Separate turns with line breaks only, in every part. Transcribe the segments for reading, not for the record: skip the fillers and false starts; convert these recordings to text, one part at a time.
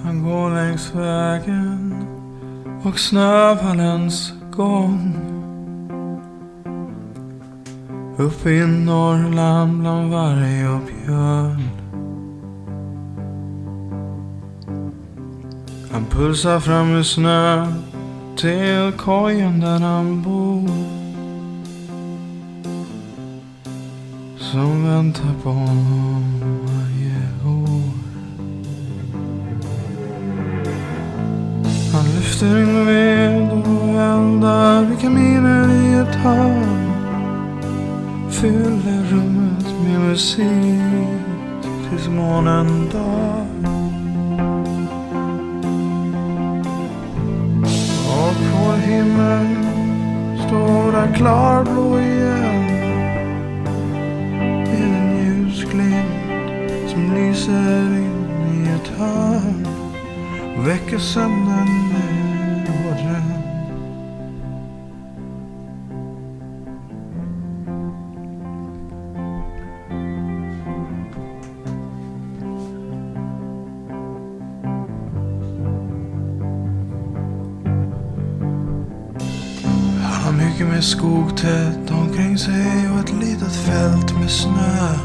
Han går längs vägen och snövallens gång. Uppe i Norrland bland varg och björn. Han pulsar fram ur snö till kojen där han bor, som väntar på honom varje år. Han lyfter in ved och eldar i kaminen i ett hörn. Fyller rummet med musik tills månen dör. Och på himlen står där klarblå igen, med en ljusglimt som lyser in i ett hörn och väcker sömnen med åren. Mycket med skog tätt omkring sig och ett litet fält med snö.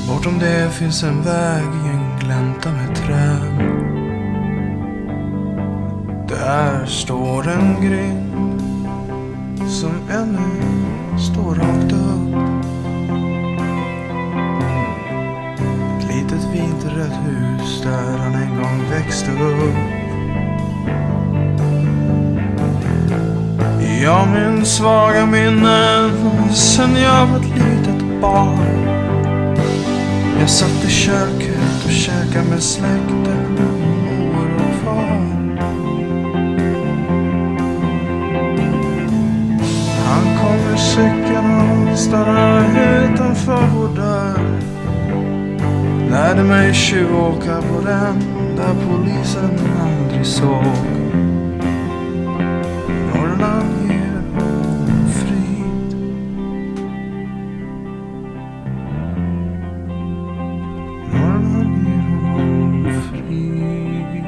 Bortom det finns en väg i en glänta med träd. Där står en grind som ännu står rakt upp. Ett litet fint rött hus där han en gång växte upp. Jag minns svaga minnen sen jag var ett litet barn. Jag satt i köket och käkade med släkten, mor och far. Han kom ur cykeln och stannade utanför vår dörr. Lärde mig tjuvåka på den där polisen aldrig såg. Norrland ger honom frid. Norrland ger honom frid.